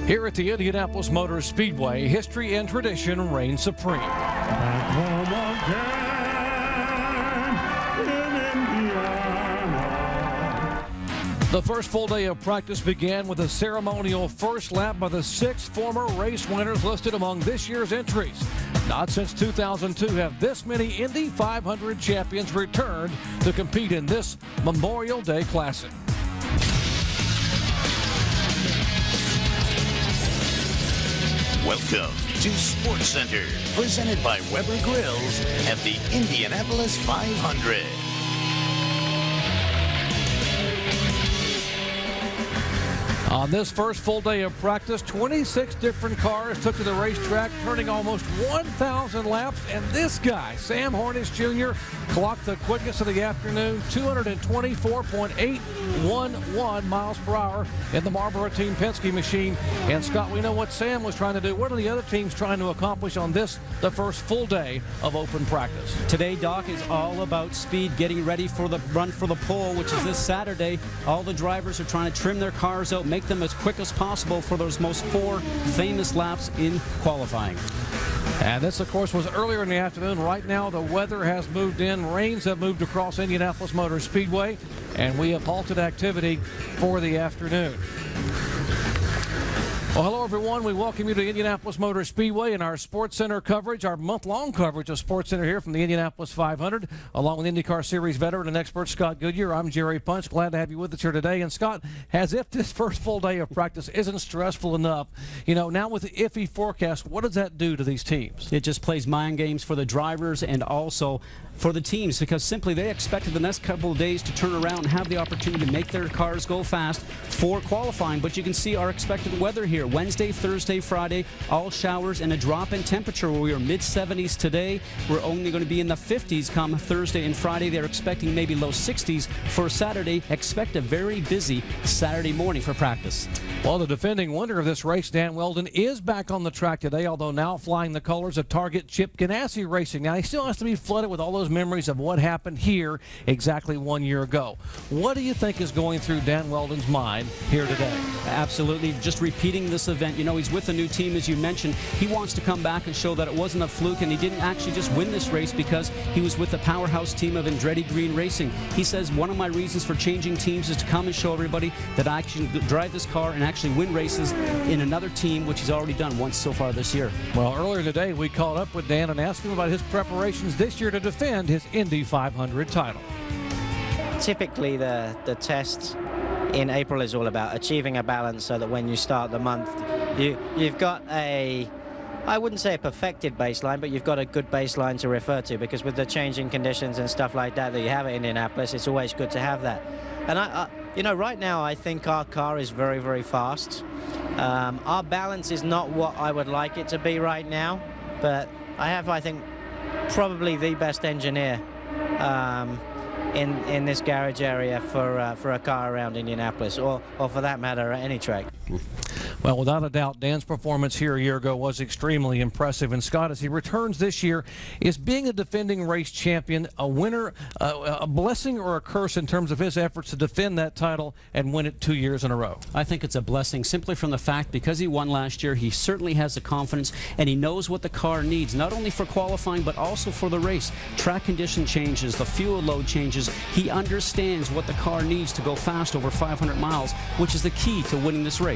Here at the Indianapolis Motor Speedway, history and tradition reign supreme. Back home again in Indiana. The first full day of practice began with a ceremonial first lap by the 6 former race winners listed among this year's entries. Not since 2002 have this many Indy 500 champions returned to compete in this Memorial Day Classic. Welcome to Sports Center, presented by Weber Grills at the Indianapolis 500. On this first full day of practice, 26 different cars took to the racetrack, turning almost 1,000 laps, and this guy, Sam Hornish Jr., clocked the quickest of the afternoon, 224.811 miles per hour in the Marlboro Team Penske machine. And Scott, we know what Sam was trying to do. What are the other teams trying to accomplish on this, the first full day of open practice? Today, Doc, is all about speed, getting ready for the run for the pole, which is this Saturday. All the drivers are trying to trim their cars out, make them as quick as possible for those most 4 famous laps in qualifying. And this, of course, was earlier in the afternoon. Right now, the weather has moved in. Rains have moved across Indianapolis Motor Speedway, and we have halted activity for the afternoon. Well, hello, everyone. We welcome you to Indianapolis Motor Speedway and our Sports Center coverage, our month-long coverage of Sports Center here from the Indianapolis 500, along with IndyCar Series veteran and expert Scott Goodyear. I'm Jerry Punch. Glad to have you with us here today. And, Scott, as if this first full day of practice isn't stressful enough, you know, now with the iffy forecast, what does that do to these teams? It just plays mind games for the drivers and also for the teams, because simply they expected the next couple of days to turn around and have the opportunity to make their cars go fast for qualifying. But you can see our expected weather here. Wednesday, Thursday, Friday, all showers and a drop in temperature where we are mid-70s today. We're only going to be in the 50s come Thursday and Friday. They're expecting maybe low 60s for Saturday. Expect a very busy Saturday morning for practice. Well, the defending winner of this race, Dan Wheldon, is back on the track today, although now flying the colors of Target Chip Ganassi Racing. Now, he still has to be flooded with all those memories of what happened here exactly 1 year ago. What do you think is going through Dan Wheldon's mind here today? Absolutely. Just repeating this event. You know, he's with a new team, as you mentioned. He wants to come back and show that it wasn't a fluke, and he didn't actually just win this race because he was with the powerhouse team of Andretti Green Racing. He says, one of my reasons for changing teams is to come and show everybody that I can drive this car and actually win races in another team, which he's already done once so far this year. Well, earlier today, we caught up with Dan and asked him about his preparations this year to defend his Indy 500 title. Typically, the test in April is all about achieving a balance so that when you start the month, you've got a, I wouldn't say a perfected baseline, but you've got a good baseline to refer to, because with the changing conditions and stuff like that you have at Indianapolis, it's always good to have that. And you know, right now I think our car is very, very fast. Our balance is not what I would like it to be right now, but I think, probably the best engineer in this garage area for a car around Indianapolis, or for that matter, at any track. Well, without a doubt, Dan's performance here a year ago was extremely impressive. And Scott, as he returns this year, is being a defending race champion a winner, a blessing or a curse in terms of his efforts to defend that title and win it 2 years in a row? I think it's a blessing simply from the fact because he won last year, he certainly has the confidence and he knows what the car needs, not only for qualifying but also for the race. Track condition changes, the fuel load changes. He understands what the car needs to go fast over 500 miles, which is the key to winning this race.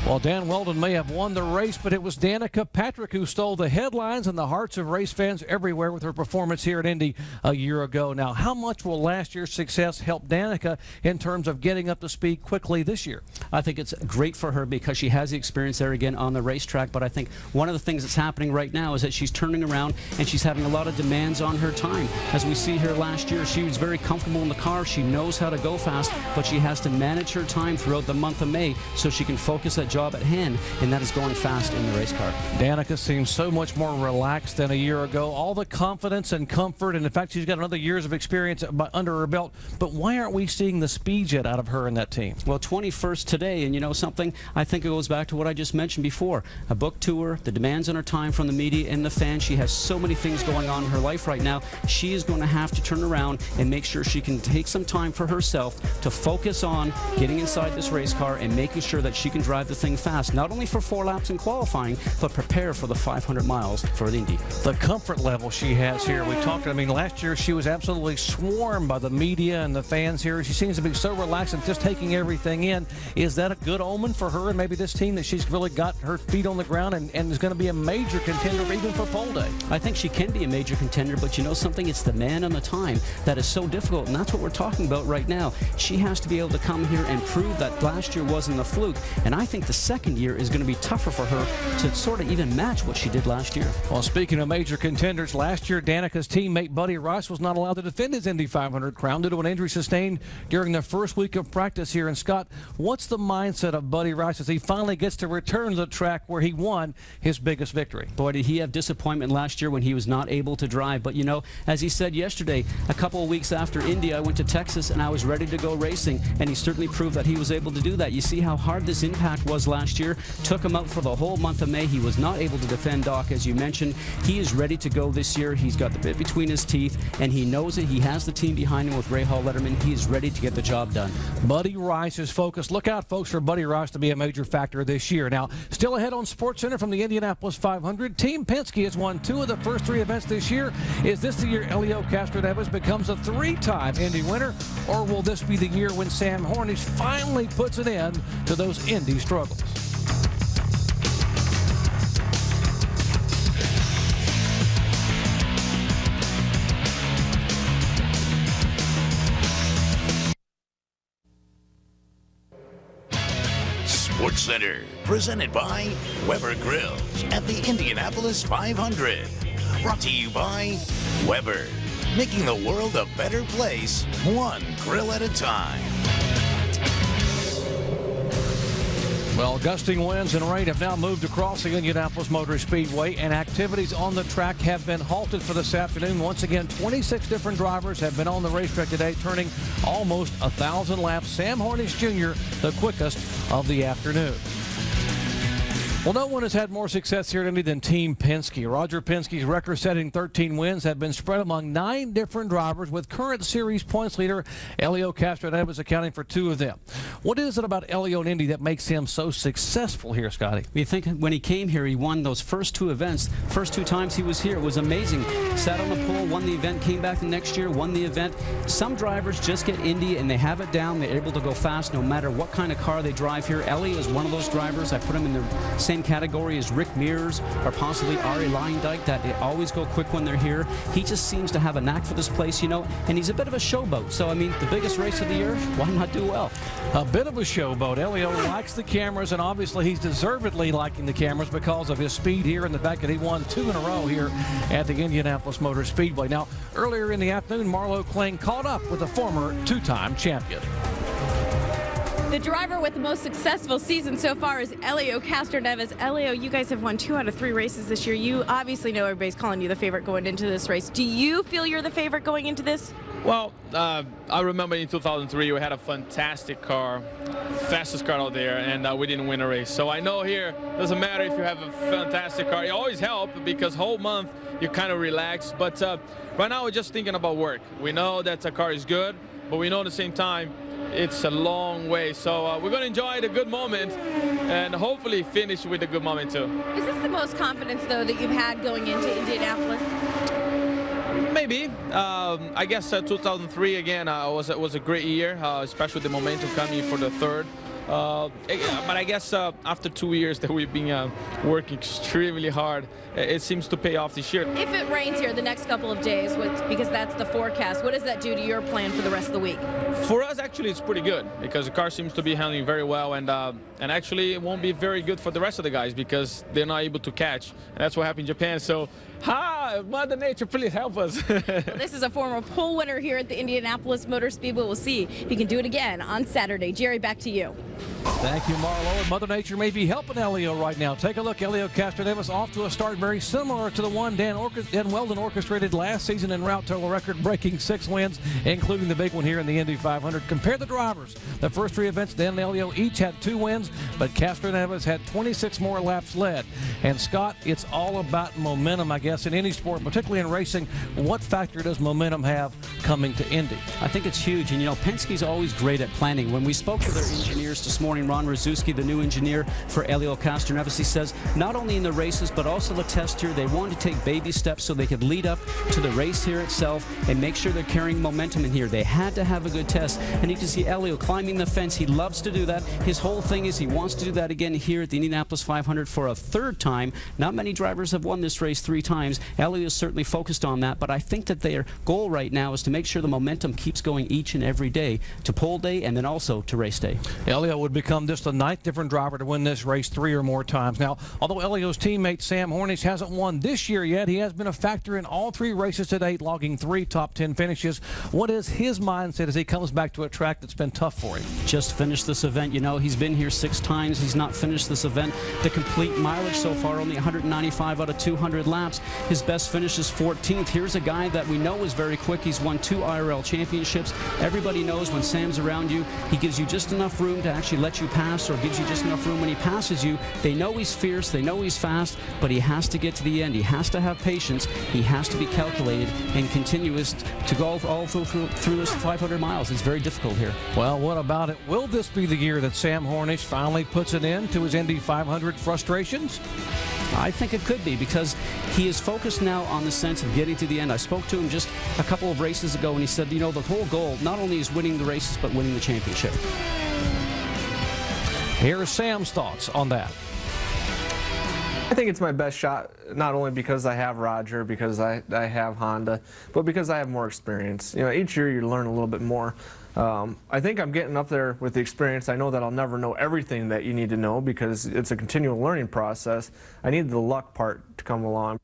Well, Dan Wheldon may have won the race, but it was Danica Patrick who stole the headlines and the hearts of race fans everywhere with her performance here at Indy a year ago. Now, how much will last year's success help Danica in terms of getting up to speed quickly this year? I think it's great for her because she has the experience there again on the racetrack, but I think one of the things that's happening right now is that she's turning around and she's having a lot of demands on her time. As we see here last year, she was very comfortable in the car. She knows how to go fast, but she has to manage her time throughout the month of May so she can focus that job at hand, and that is going fast in the race car. Danica seems so much more relaxed than a year ago. All the confidence and comfort, and in fact, she's got another years of experience under her belt. But why aren't we seeing the speed yet out of her and that team? Well, 21st today, and you know something? I think it goes back to what I just mentioned before. A book tour, the demands on her time from the media and the fans. She has so many things going on in her life right now. She is going to have to turn around and make sure she can take some time for herself to focus on getting inside this race car and making sure that she can drive the the thing fast, not only for 4 laps in qualifying, but prepare for the 500 miles for the Indy. The comfort level she has here. We talked, I mean, last year she was absolutely swarmed by the media and the fans here. She seems to be so relaxed and just taking everything in. Is that a good omen for her and maybe this team, that she's really got her feet on the ground and is going to be a major contender even for pole day? I think she can be a major contender, but you know something? It's the man on the time that is so difficult, and that's what we're talking about right now. She has to be able to come here and prove that last year wasn't a fluke, and I think the second year is going to be tougher for her to sort of even match what she did last year. Well, speaking of major contenders, last year Danica's teammate Buddy Rice was not allowed to defend his Indy 500 crown due to an injury sustained during the first week of practice here. And Scott, what's the mindset of Buddy Rice as he finally gets to return to the track where he won his biggest victory? Boy, did he have disappointment last year when he was not able to drive. But you know, as he said yesterday, a couple of weeks after Indy, I went to Texas and I was ready to go racing, and he certainly proved that he was able to do that. You see how hard this impact was last year. Took him out for the whole month of May. He was not able to defend Doc, as you mentioned. He is ready to go this year. He's got the bit between his teeth, and he knows it. He has the team behind him with Ray Hall Letterman. He is ready to get the job done. Buddy Rice is focused. Look out, folks, for Buddy Rice to be a major factor this year. Now, still ahead on SportsCenter from the Indianapolis 500. Team Penske has won 2 of the first 3 events this year. Is this the year Elio Castroneves becomes a 3-time Indy winner, or will this be the year when Sam Hornish finally puts an end to those Indy struggles? SportsCenter, presented by Weber Grills at the Indianapolis 500. Brought to you by Weber, making the world a better place, one grill at a time. Well, gusting winds and rain have now moved across the Indianapolis Motor Speedway, and activities on the track have been halted for this afternoon. Once again, 26 different drivers have been on the racetrack today, turning almost 1,000 laps. Sam Hornish Jr., the quickest of the afternoon. Well, no one has had more success here at Indy than Team Penske. Roger Penske's record-setting 13 wins have been spread among 9 different drivers, with current series points leader Elio Castroneves accounting for 2 of them. What is it about Elio and Indy that makes him so successful here, Scotty? You think when he came here, he won those first 2 events. First 2 times he was here, it was amazing. Sat on the pole, won the event, came back the next year, won the event. Some drivers just get Indy and they have it down. They're able to go fast no matter what kind of car they drive here. Elio is one of those drivers. I put him in the same category as Rick Mears or possibly Arie Luyendyk, that they always go quick when they're here. He just seems to have a knack for this place, you know, and he's a bit of a showboat. So, I mean, the biggest race of the year, why not do well? A bit of a showboat. Elio likes the cameras, and obviously he's deservedly liking the cameras because of his speed here and the fact that he won 2 in a row here at the Indianapolis Motor Speedway. Now, earlier in the afternoon, Marlowe Kling caught up with a former 2-time champion. The driver with the most successful season so far is Elio Castroneves. Elio, you guys have won 2 out of 3 races this year. You obviously know everybody's calling you the favorite going into this race. Do you feel you're the favorite going into this? Well, I remember in 2003 we had a fantastic car, fastest car out there, and we didn't win a race. So I know here, doesn't matter if you have a fantastic car. It always helps because whole month you kind of relax. But right now we're just thinking about work. We know that the car is good, but we know at the same time it's a long way. So we're going to enjoy the good moment and hopefully finish with a good moment too. Is this the most confidence, though, that you've had going into Indianapolis? Maybe. I guess 2003 again was a great year, especially the momentum coming for the 3rd. But I guess after 2 years that we've been working extremely hard, it seems to pay off this year. If it rains here the next couple of days, because that's the forecast, what does that do to your plan for the rest of the week? For us, actually, it's pretty good because the car seems to be handling very well, and actually it won't be very good for the rest of the guys because they're not able to catch. And that's what happened in Japan. So, Mother Nature, please help us. Well, this is a former pole winner here at the Indianapolis Motor Speedway. We'll see if he can do it again on Saturday. Jerry, back to you. Thank you, Marlo. Mother Nature may be helping Elio right now. Take a look. Elio Castroneves off to a start very similar to the one Dan Wheldon orchestrated last season en route to a record-breaking 6 wins, including the big one here in the Indy 500. Compare the drivers. The first 3 events, Dan and Elio each had 2 wins, but Castroneves had 26 more laps led. And Scott, it's all about momentum, I guess, in any sport, particularly in racing. What factor does momentum have coming to Indy? I think it's huge. And, you know, Penske's always great at planning. When we spoke to their engineers this morning, morning. Ron Rzuski, the new engineer for Helio Castroneves, he says not only in the races but also the test here, they wanted to take baby steps so they could lead up to the race here itself and make sure they're carrying momentum in here. They had to have a good test, and you can see Elio climbing the fence. He loves to do that. His whole thing is he wants to do that again here at the Indianapolis 500 for a third time. Not many drivers have won this race 3 times. Elio is certainly focused on that, but I think that their goal right now is to make sure the momentum keeps going each and every day to pole day and then also to race day. Elio would become just the 9th different driver to win this race 3 or more times. Now, although Elio's teammate Sam Hornish hasn't won this year yet, he has been a factor in all 3 races to date, logging 3 top 10 finishes. What is his mindset as he comes back to a track that's been tough for him? Just finished this event. You know, he's been here 6 times. He's not finished this event. The complete mileage so far, only 195 out of 200 laps. His best finish is 14th. Here's a guy that we know is very quick. He's won 2 IRL championships. Everybody knows when Sam's around you, he gives you just enough room to actually let you pass, or gives you just enough room when he passes you. They know he's fierce. They know he's fast, but he has to get to the end. He has to have patience. He has to be calculated and continuous to go all through this 500 miles. It's very difficult here. Well, what about it? Will this be the year that Sam Hornish finally puts an end to his Indy 500 frustrations? I think it could be, because he is focused now on the sense of getting to the end. I spoke to him just a couple of races ago, and he said, you know, the whole goal not only is winning the races, but winning the championship. Here's Sam's thoughts on that. I think it's my best shot, not only because I have Roger, because I have Honda, but because I have more experience. You know, each year you learn a little bit more. I think I'm getting up there with the experience. I know that I'll never know everything that you need to know because it's a continual learning process. I need the luck part to come along.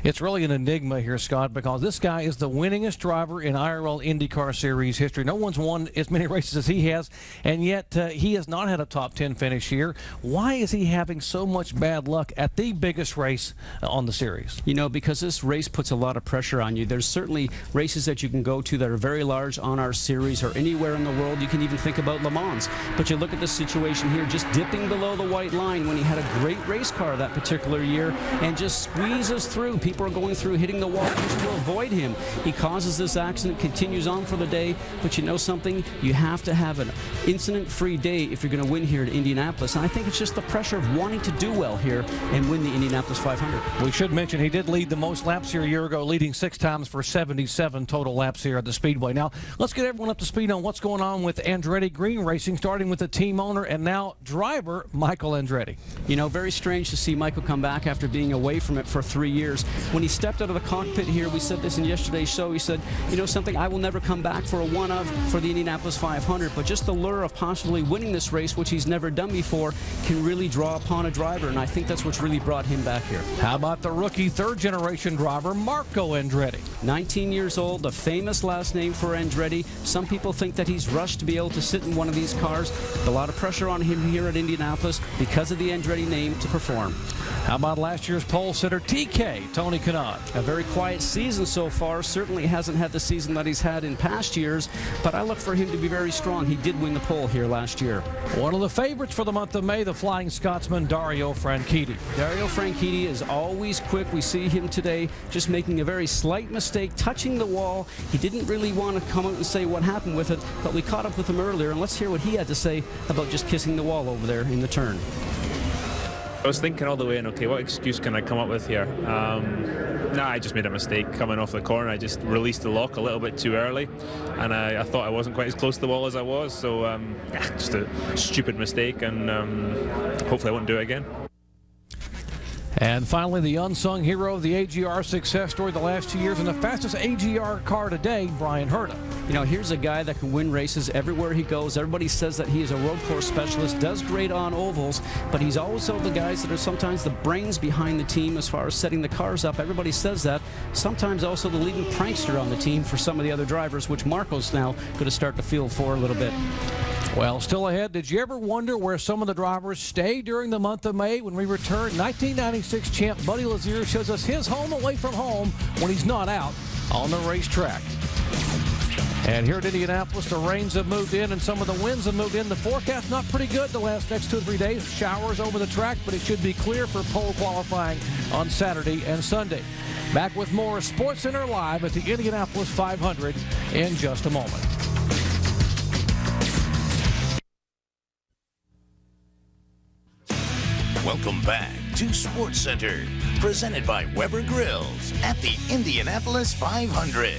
It's really an enigma here, Scott, because this guy is the winningest driver in IRL IndyCar Series history. No one's won as many races as he has, and yet he has not had a top 10 finish here. Why is he having so much bad luck at the biggest race on the series? You know, because this race puts a lot of pressure on you. There's certainly races that you can go to that are very large on our series or anywhere in the world. You can even think about Le Mans. But you look at the situation here, just dipping below the white line when he had a great race car that particular year and just squeezes through. People are going through, hitting the wall just to avoid him. He causes this accident, continues on for the day, but you know something? You have to have an incident-free day if you're going to win here at Indianapolis, and I think it's just the pressure of wanting to do well here and win the Indianapolis 500. We should mention he did lead the most laps here a year ago, leading 6 times for 77 total laps here at the Speedway. Now, let's get everyone up to speed on what's going on with Andretti Green Racing, starting with the team owner and now driver, Michael Andretti. You know, very strange to see Michael come back after being away from it for 3 years. When he stepped out of the cockpit here, we said this in yesterday's show, he said, you know something, I will never come back for a one-of for the Indianapolis 500, but just the lure of possibly winning this race, which he's never done before, can really draw upon a driver, and I think that's what's really brought him back here. How about the rookie third-generation driver, Marco Andretti? 19 years old, the famous last name for Andretti. Some people think that he's rushed to be able to sit in one of these cars. A lot of pressure on him here at Indianapolis because of the Andretti name to perform. How about last year's pole sitter, TK, Tony Kanaan? A very quiet season so far. Certainly hasn't had the season that he's had in past years, but I look for him to be very strong. He did win the pole here last year. One of the favorites for the month of May, the Flying Scotsman, Dario Franchitti. Dario Franchitti is always quick. We see him today just making a very slight mistake, touching the wall. He didn't really want to come out and say what happened with it, but we caught up with him earlier, and let's hear what he had to say about just kissing the wall over there in the turn. I was thinking all the way in, okay, what excuse can I come up with here? I just made a mistake coming off the corner. I just released the lock a little bit too early, and I thought I wasn't quite as close to the wall as I was, so just a stupid mistake, and hopefully I won't do it again. And finally, the unsung hero of the AGR success story the last 2 years and the fastest AGR car today, Brian Herta. You know, here's a guy that can win races everywhere he goes. Everybody says that he is a road course specialist, does great on ovals, but he's also the guys that are sometimes the brains behind the team as far as setting the cars up. Everybody says that. Sometimes also the leading prankster on the team for some of the other drivers, which Marco's now going to start to feel for a little bit. Well, still ahead, did you ever wonder where some of the drivers stay during the month of May? When we return, 1996 champ Buddy Lazier shows us his home away from home when he's not out on the racetrack. And here at Indianapolis, the rains have moved in and some of the winds have moved in. The forecast not pretty good the next 2 or 3 days. Showers over the track, but it should be clear for pole qualifying on Saturday and Sunday. Back with more SportsCenter Live at the Indianapolis 500 in just a moment. Welcome back to SportsCenter, presented by Weber Grills at the Indianapolis 500.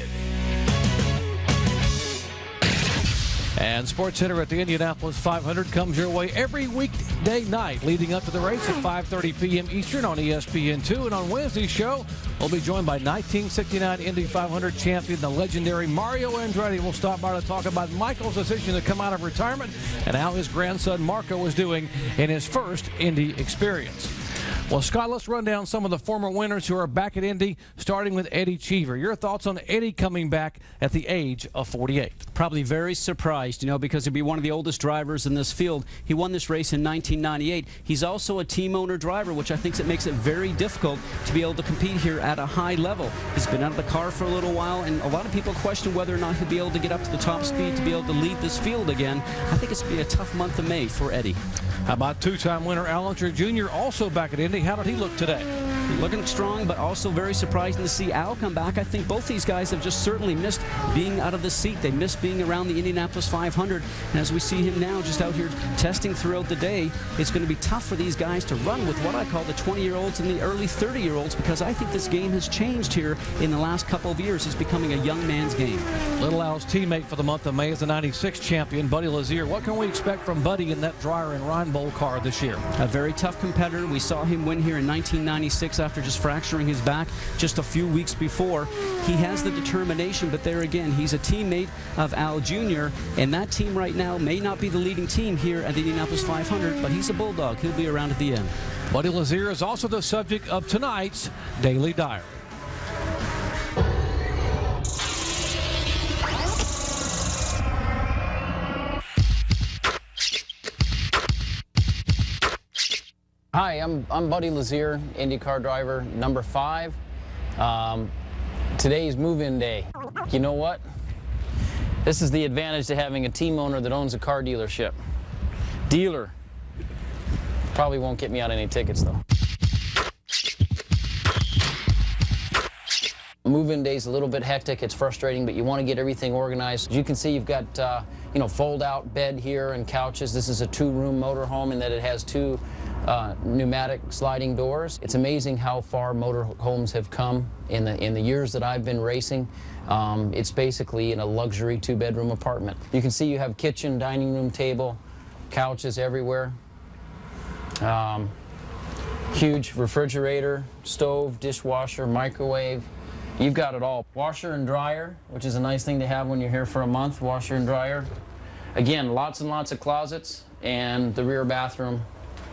And SportsCenter at the Indianapolis 500 comes your way every weekday night leading up to the race at 5:30 p.m. Eastern on ESPN2. And on Wednesday's show, we'll be joined by 1969 Indy 500 champion, the legendary Mario Andretti. We'll stop by to talk about Michael's decision to come out of retirement and how his grandson Marco is doing in his first Indy experience. Well, Scott, let's run down some of the former winners who are back at Indy, starting with Eddie Cheever. Your thoughts on Eddie coming back at the age of 48? Probably very surprised, because he'll be one of the oldest drivers in this field. He won this race in 1998. He's also a team owner driver, which I think makes it very difficult to be able to compete here at a high level. He's been out of the car for a little while, and a lot of people question whether or not he'll be able to get up to the top speed to be able to lead this field again. I think it's going to be a tough month of May for Eddie. How about two-time winner Elio Jr. also back at Indy? How did he look today? Looking strong, but also very surprising to see Al come back. I think both these guys have just certainly missed being out of the seat. They missed being around the Indianapolis 500. And as we see him now just out here testing throughout the day, it's going to be tough for these guys to run with what I call the 20-year-olds and the early 30-year-olds, because I think this game has changed here in the last couple of years. It's becoming a young man's game. Little Al's teammate for the month of May is the 96 champion, Buddy Lazier. What can we expect from Buddy in that Dreyer and Ryan Bowl car this year? A very tough competitor. We saw him win here in 1996 after just fracturing his back just a few weeks before. He has the determination, but there again, he's a teammate of Al Jr., and that team right now may not be the leading team here at the Indianapolis 500, but he's a bulldog. He'll be around at the end. Buddy Lazier is also the subject of tonight's Daily Diary. Hi, I'm Buddy Lazier, IndyCar driver number 5. Today's move-in day. You know what? This is the advantage to having a team owner that owns a car dealership. Dealer. Probably won't get me out any tickets, though. Move-in day's a little bit hectic. It's frustrating, but you want to get everything organized. As you can see, you've got fold-out bed here and couches. This is a 2-room motorhome in that it has 2 pneumatic sliding doors. It's amazing how far motorhomes have come in the years that I've been racing. It's basically in a luxury 2-bedroom apartment. You can see you have kitchen, dining room table, couches everywhere. Huge refrigerator, stove, dishwasher, microwave. You've got it all. Washer and dryer, which is a nice thing to have when you're here for a month, washer and dryer. Again, lots and lots of closets, and the rear bathroom,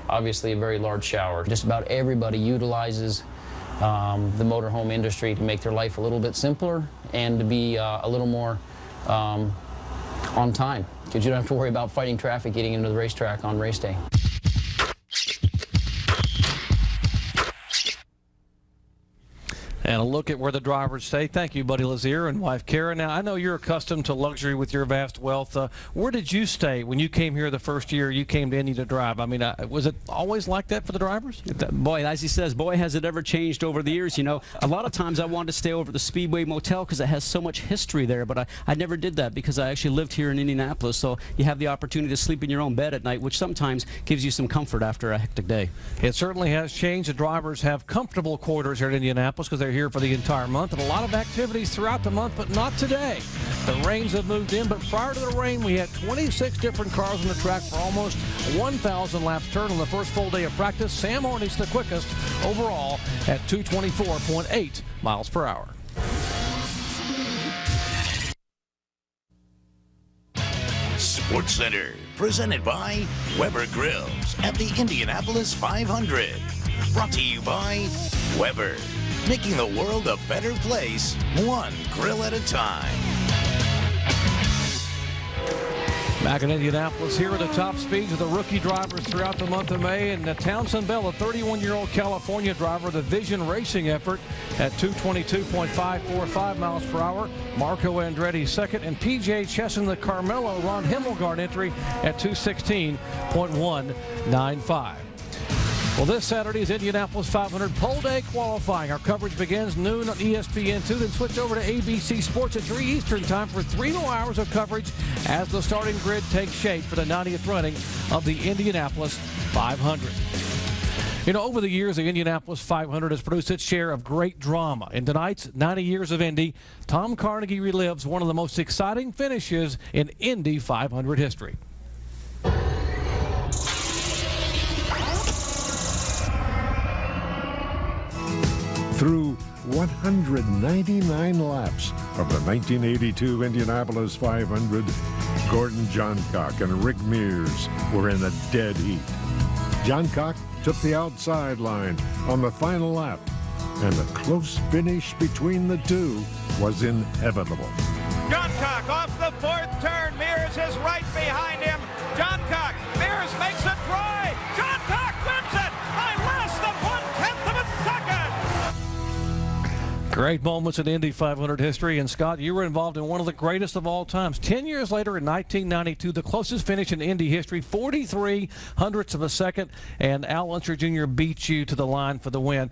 obviously a very large shower. Just about everybody utilizes the motorhome industry to make their life a little bit simpler and to be a little more on time, because you don't have to worry about fighting traffic getting into the racetrack on race day. And a look at where the drivers stay. Thank you, Buddy Lazier and wife Kara. Now, I know you're accustomed to luxury with your vast wealth. Where did you stay when you came here the first year you came to Indy to drive? I mean, was it always like that for the drivers? Boy, as he says, boy, has it ever changed over the years. A lot of times I wanted to stay over at the Speedway Motel because it has so much history there, but I never did that because I actually lived here in Indianapolis, so you have the opportunity to sleep in your own bed at night, which sometimes gives you some comfort after a hectic day. It certainly has changed. The drivers have comfortable quarters here at Indianapolis because they're here for the entire month, and a lot of activities throughout the month, but not today. The rains have moved in, but prior to the rain, we had 26 different cars on the track for almost 1,000 laps turned on the first full day of practice. Sam Hornish, the quickest overall at 224.8 miles per hour. SportsCenter, presented by Weber Grills at the Indianapolis 500. Brought to you by Weber, making the world a better place, one grill at a time. Back in Indianapolis, here are the top speeds of the rookie drivers throughout the month of May. And Townsend Bell, a 31-year-old California driver, the Vision Racing effort at 222.545 miles per hour. Marco Andretti second, and P.J. Chesson, the Carmelo Ron Himmelgarn entry at 216.195. Well, this Saturday is Indianapolis 500 pole day qualifying. Our coverage begins noon on ESPN2, then switch over to ABC Sports at 3 Eastern time for 3 more hours of coverage as the starting grid takes shape for the 90th running of the Indianapolis 500. You know, over the years, the Indianapolis 500 has produced its share of great drama. In tonight's 90 Years of Indy, Tom Carnegie relives one of the most exciting finishes in Indy 500 history. Through 199 laps of the 1982 Indianapolis 500, Gordon Johncock and Rick Mears were in a dead heat. Johncock took the outside line on the final lap, and a close finish between the two was inevitable. Johncock off the fourth turn. Mears is right behind him. Johncock, Mears makes a try. Johncock wins it by less than 1/10 of a second. Great moments in Indy 500 history. And Scott, you were involved in one of the greatest of all times. 10 years later in 1992, the closest finish in Indy history, 43 hundredths of a second, and Al Unser Jr. beat you to the line for the win.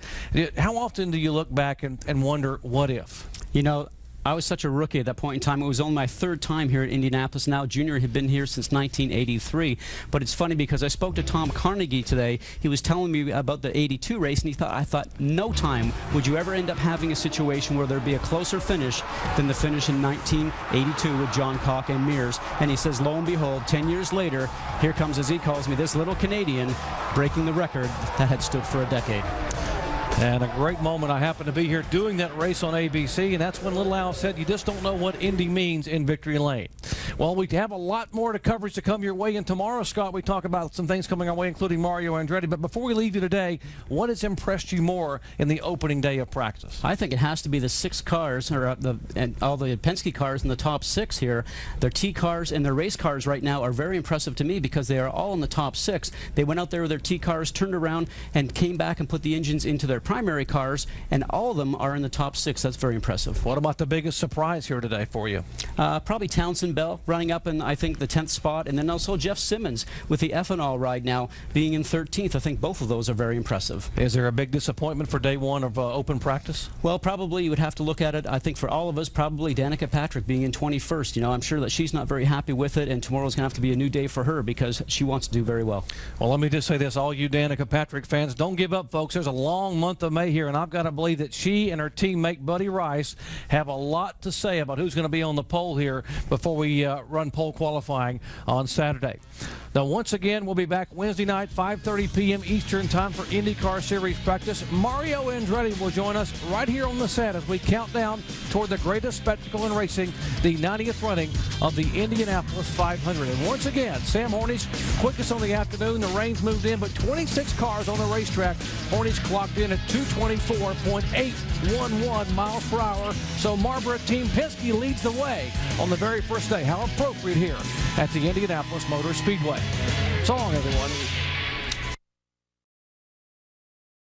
How often do you look back and wonder, what if? You know, I was such a rookie at that point in time. It was only my third time here at Indianapolis. Now, Junior had been here since 1983. But it's funny because I spoke to Tom Carnegie today. He was telling me about the 82 race, and I thought, no time would you ever end up having a situation where there'd be a closer finish than the finish in 1982 with Johncock and Mears. And he says, lo and behold, 10 years later, here comes, as he calls me, this little Canadian breaking the record that had stood for a decade. And a great moment. I happened to be here doing that race on ABC, and that's when Little Al said, you just don't know what Indy means in Victory Lane. Well, we have a lot more coverage to come your way, and tomorrow, Scott, we talk about some things coming our way, including Mario Andretti. But before we leave you today, what has impressed you more in the opening day of practice? I think it has to be the 6 cars, or and all the Penske cars in the top 6 here. Their T cars and their race cars right now are very impressive to me because they are all in the top 6. They went out there with their T cars, turned around, and came back and put the engines into their primary cars, and all of them are in the top 6. That's very impressive. What about the biggest surprise here today for you? Probably Townsend Bell running up in, I think, the 10th spot, and then also Jeff Simmons with the ethanol ride now being in 13th. I think both of those are very impressive. Is there a big disappointment for day one of open practice? Well, probably you would have to look at it, I think, for all of us, probably Danica Patrick being in 21st. You know, I'm sure that she's not very happy with it, and tomorrow's going to have to be a new day for her because she wants to do very well. Well, let me just say this, all you Danica Patrick fans, don't give up, folks. There's a long month of May here, and I've got to believe that she and her teammate Buddy Rice have a lot to say about who's going to be on the pole here before we run pole qualifying on Saturday. Now, once again, we'll be back Wednesday night, 5:30 p.m. Eastern time for IndyCar Series practice. Mario Andretti will join us right here on the set as we count down toward the greatest spectacle in racing, the 90th running of the Indianapolis 500. And once again, Sam Hornish, quickest on the afternoon. The rain's moved in, but 26 cars on the racetrack. Hornish clocked in at 224.811 miles per hour. So Marlboro Team Penske leads the way on the very first day. How appropriate here at the Indianapolis Motor Speedway. So long, everyone.